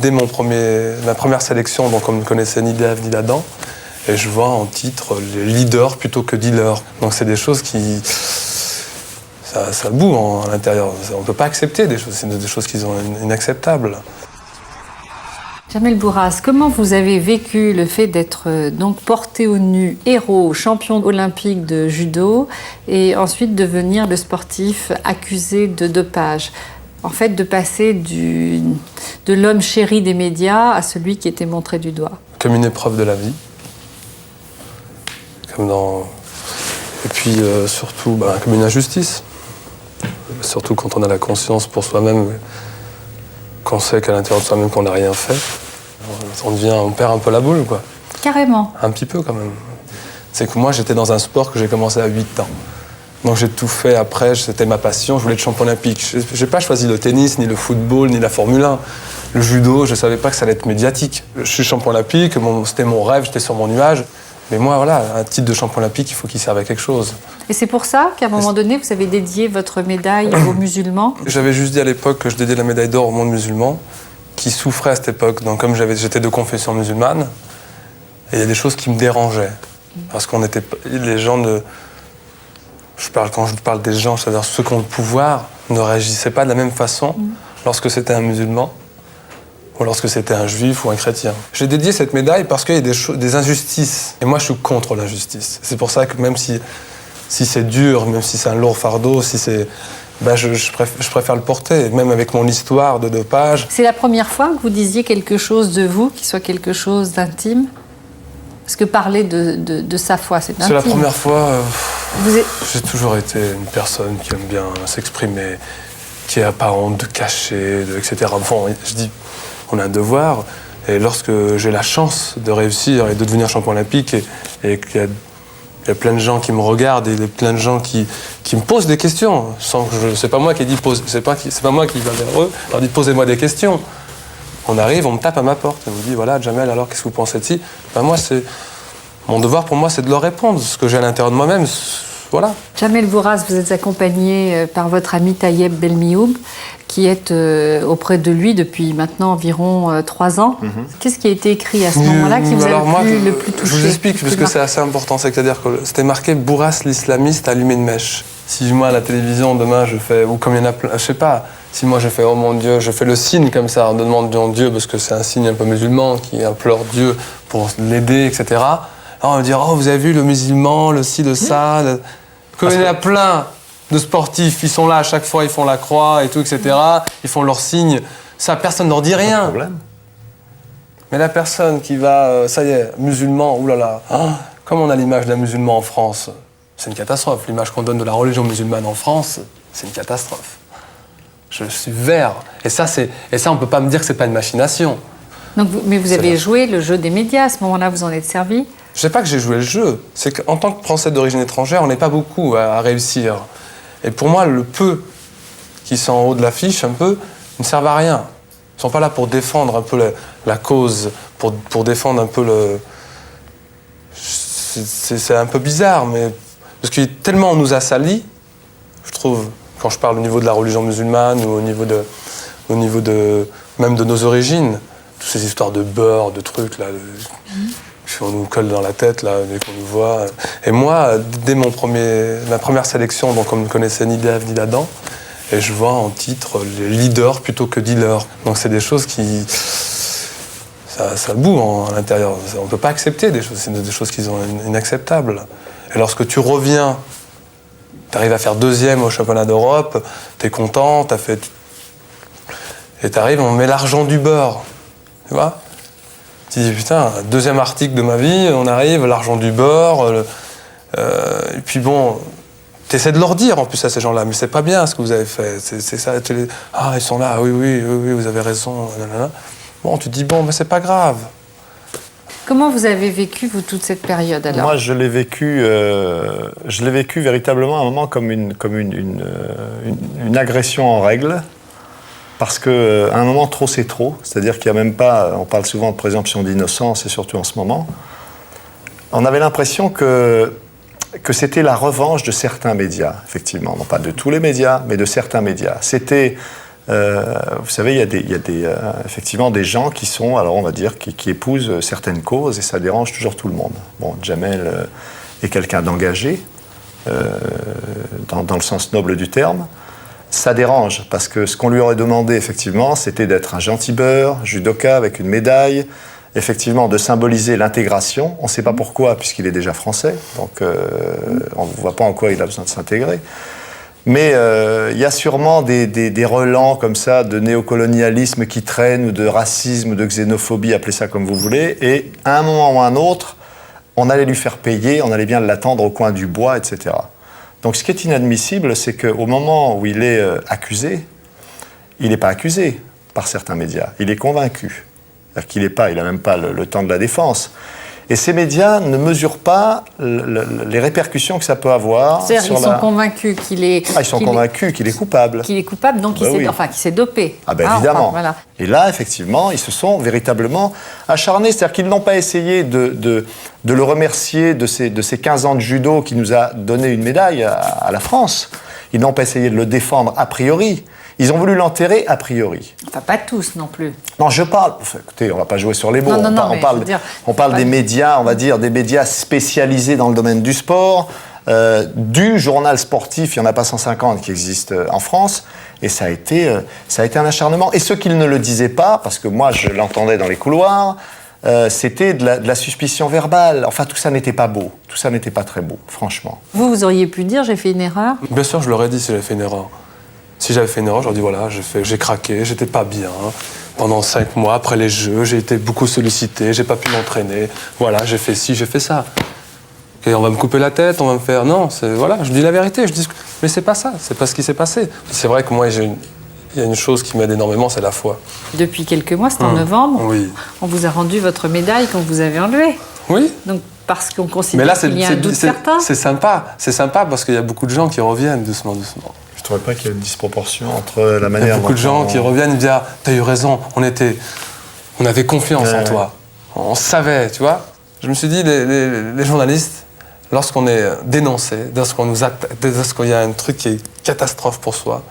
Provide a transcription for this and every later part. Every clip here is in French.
dès ma première sélection, donc on ne connaissait ni d'Ève ni d'Adam, et je vois en titre les leaders plutôt que dealers. Donc c'est des choses qui... Ça boue à l'intérieur. On ne peut pas accepter des choses, c'est des choses qui sont inacceptables. Jamel Bourras, comment vous avez vécu le fait d'être donc porté au nu héros, champion olympique de judo, et ensuite devenir le sportif accusé de dopage? En fait, de passer de l'homme chéri des médias à celui qui était montré du doigt. Comme une épreuve de la vie. Et puis surtout, comme une injustice. Surtout quand on a la conscience pour soi-même, qu'on sait qu'à l'intérieur de soi-même qu'on n'a rien fait. On perd un peu la boule, quoi. Carrément. Un petit peu, quand même. C'est que moi, j'étais dans un sport que j'ai commencé à 8 ans. Donc j'ai tout fait après, c'était ma passion, je voulais être champion olympique. Je n'ai pas choisi le tennis, ni le football, ni la Formule 1. Le judo, je ne savais pas que ça allait être médiatique. Je suis champion olympique, c'était mon rêve, j'étais sur mon nuage. Mais moi, voilà, un titre de champion olympique, il faut qu'il serve à quelque chose. Et c'est pour ça qu'à un moment donné, vous avez dédié votre médaille aux musulmans? J'avais juste dit à l'époque que je dédiais la médaille d'or au monde musulman, qui souffrait à cette époque. Donc comme j'étais de confession musulmane, et il y a des choses qui me dérangeaient. Parce les gens ne... Quand je parle des gens, c'est-à-dire ceux qui ont le pouvoir, ne réagissaient pas de la même façon lorsque c'était un musulman ou lorsque c'était un juif ou un chrétien. J'ai dédié cette médaille parce qu'il y a des injustices. Et moi, je suis contre l'injustice. C'est pour ça que même si c'est dur, même si c'est un lourd fardeau, je préfère le porter, même avec mon histoire de dopage. C'est la première fois que vous disiez quelque chose de vous, qui soit quelque chose d'intime? Parce que parler de sa foi, c'est intime. C'est la première fois... J'ai toujours été une personne qui aime bien s'exprimer, qui n'a pas honte de cacher, etc. Bon, je dis, on a un devoir. Et lorsque j'ai la chance de réussir et de devenir champion olympique, et qu'il y a plein de gens qui me regardent et plein de gens qui me posent des questions, sans que c'est pas moi qui dis c'est pas moi qui va vers eux, leur dis posez-moi des questions. On arrive, on me tape à ma porte, on me dit voilà Jamel, alors qu'est-ce que vous pensez de ci? Moi mon devoir pour moi c'est de leur répondre, ce que j'ai à l'intérieur de moi-même, voilà. Jamel Bourras, vous êtes accompagné par votre ami Tayeb Belmioub, qui est auprès de lui depuis maintenant environ 3 ans. Qu'est-ce qui a été écrit à ce moment-là qui vous a le plus touché? Je vous explique, parce que c'est assez important. C'est-à-dire que c'était marqué « Bourras l'islamiste allumé une mèche ». Si moi, à la télévision, demain, je fais... Ou comme il y en a plein, je sais pas. Si moi, je fais « Oh mon Dieu », je fais le signe comme ça, on demande Dieu, parce que c'est un signe un peu musulman, qui implore Dieu pour l'aider, etc. Alors on va dire « Oh, vous avez vu le musulman, le ci, le ça ». Comme il y en a plein de sportifs, ils sont là à chaque fois, ils font la croix et tout, etc. Ils font leur signe. Ça, personne ne leur dit rien. Pas de problème. Mais la personne qui va, ça y est, musulman, oulala, comme on a l'image d'un musulman en France, c'est une catastrophe. L'image qu'on donne de la religion musulmane en France, c'est une catastrophe. Je suis vert. Et ça, on ne peut pas me dire que ce n'est pas une machination. Donc, mais vous avez joué le jeu des médias, à ce moment-là, vous en êtes servi? Je ne sais pas que j'ai joué le jeu. C'est qu'en tant que Français d'origine étrangère, on n'est pas beaucoup à réussir. Et pour moi, le peu qui sont en haut de l'affiche, un peu, ne servent à rien. Ils ne sont pas là pour défendre un peu la cause, pour défendre un peu le... C'est un peu bizarre, mais... Parce que tellement on nous a salis, je trouve, quand je parle au niveau de la religion musulmane ou au niveau de même de nos origines, toutes ces histoires de beurre, de trucs, là... On nous colle dans la tête, là, dès qu'on nous voit. Et moi, dès ma première sélection, donc on ne connaissait ni d'Ève ni d'Adam, et je vois en titre les leaders plutôt que dealers. Donc c'est des choses qui... Ça boue à l'intérieur. On ne peut pas accepter des choses, c'est des choses qui sont inacceptables. Et lorsque tu reviens, tu arrives à faire 2e au championnat d'Europe, tu es content, et tu arrives, on met l'argent du beurre. Tu vois ? Tu dis, putain, 2e article de ma vie, on arrive, l'argent du beurre, et puis bon, tu essaies de leur dire en plus à ces gens-là, mais c'est pas bien ce que vous avez fait, c'est ça, ils sont là, oui, vous avez raison, nanana. Bon, tu te dis, bon, mais c'est pas grave. Comment vous avez vécu, vous, toute cette période, alors? Moi, je l'ai vécu véritablement à un moment comme une agression en règle. Parce qu'à un moment, trop, c'est trop. C'est-à-dire qu'il n'y a même pas... On parle souvent de présomption d'innocence, et surtout en ce moment. On avait l'impression que c'était la revanche de certains médias, effectivement. Non pas de tous les médias, mais de certains médias. C'était Vous savez, il y a effectivement des gens qui sont, alors on va dire, qui épousent certaines causes et ça dérange toujours tout le monde. Bon, Jamel est quelqu'un d'engagé, dans le sens noble du terme. Ça dérange parce que ce qu'on lui aurait demandé, effectivement, c'était d'être un gentil beurre, judoka avec une médaille, effectivement, de symboliser l'intégration. On ne sait pas pourquoi, puisqu'il est déjà français, donc on ne voit pas en quoi il a besoin de s'intégrer. Mais il y a sûrement des relents comme ça de néocolonialisme qui traînent, ou de racisme, ou de xénophobie, appelez ça comme vous voulez, et à un moment ou à un autre, on allait lui faire payer, on allait bien l'attendre au coin du bois, etc. Donc ce qui est inadmissible, c'est qu'au moment où il est accusé, il n'est pas accusé par certains médias, il est convaincu. C'est-à-dire qu'il n'a même pas le temps de la défense. Et ces médias ne mesurent pas les répercussions que ça peut avoir. C'est-à-dire qu'ils sont convaincus qu'il est... ils sont convaincus qu'il est coupable. Qu'il est coupable, donc qu'il s'est dopé. Ah ben évidemment. Enfin, voilà. Et là, effectivement, ils se sont véritablement acharnés. C'est-à-dire qu'ils n'ont pas essayé de le remercier de ses 15 ans de judo qui nous a donné une médaille à la France. Ils n'ont pas essayé de le défendre a priori. Ils ont voulu l'enterrer a priori. Enfin, pas tous non plus. Non, je parle... Enfin, écoutez, on ne va pas jouer sur les mots. On parle des médias, on va dire, des médias spécialisés dans le domaine du sport, du journal sportif, il n'y en a pas 150 qui existent en France, et ça a été un acharnement. Et ceux qui ne le disaient pas, parce que moi, je l'entendais dans les couloirs, c'était de la suspicion verbale. Enfin, tout ça n'était pas beau. Tout ça n'était pas très beau, franchement. Vous auriez pu dire, j'ai fait une erreur? Bien sûr, je l'aurais dit si j'avais fait une erreur. Si j'avais fait une erreur, j'aurais dit voilà, j'ai craqué, j'étais pas bien. Pendant 5 mois, après les Jeux, j'ai été beaucoup sollicité, j'ai pas pu m'entraîner. Voilà, j'ai fait ci, j'ai fait ça. Et on va me couper la tête, on va me faire... Non, voilà, je dis la vérité, je dis... Mais c'est pas ça, c'est pas ce qui s'est passé. C'est vrai que moi, il y a une chose qui m'aide énormément, c'est la foi. Depuis quelques mois, c'est en novembre, oui. On vous a rendu votre médaille qu'on vous avait enlevée. Oui. Donc, parce qu'on considère qu'il y a un doute certain. C'est sympa parce qu'il y a beaucoup de gens qui reviennent doucement. Je ne trouvais pas qu'il y ait une disproportion entre la manière... Il y a beaucoup de gens qui reviennent et disent ah, t'as eu raison, on avait confiance en toi. On savait, tu vois. Je me suis dit, les journalistes, lorsqu'on est dénoncé, lorsqu'il y a un truc qui est catastrophe pour soi,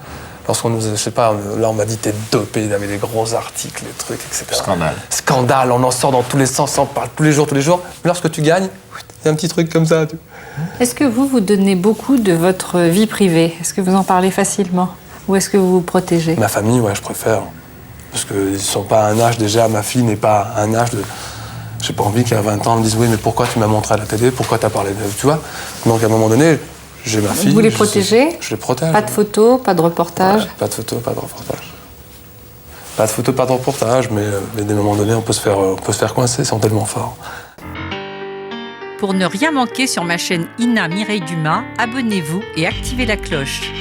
lorsqu'on nous, je sais pas, là on m'a dit t'es dopé, il y avait des gros articles, des trucs, etc. Scandale, on en sort dans tous les sens, on en parle tous les jours. Mais lorsque tu gagnes, il y a un petit truc comme ça. Est-ce que vous donnez beaucoup de votre vie privée? Est-ce que vous en parlez facilement? Ou est-ce que vous vous protégez? Ma famille, ouais, je préfère. Parce qu'ils ne sont pas à un âge déjà, ma fille n'est pas à un âge de... J'ai pas envie qu'à 20 ans, on me dise oui, mais pourquoi tu m'as montré à la télé? Pourquoi tu as parlé de... Tu vois? Donc à un moment donné, j'ai ma fille. Vous les protégez? Je les protège. Pas de photos, pas de reportages? Ouais, pas de photos, pas de reportages. Pas de photos, pas de reportages, mais à un moment donné, on peut se faire coincer, ils sont tellement forts. Pour ne rien manquer sur ma chaîne Ina Mireille Dumas, abonnez-vous et activez la cloche.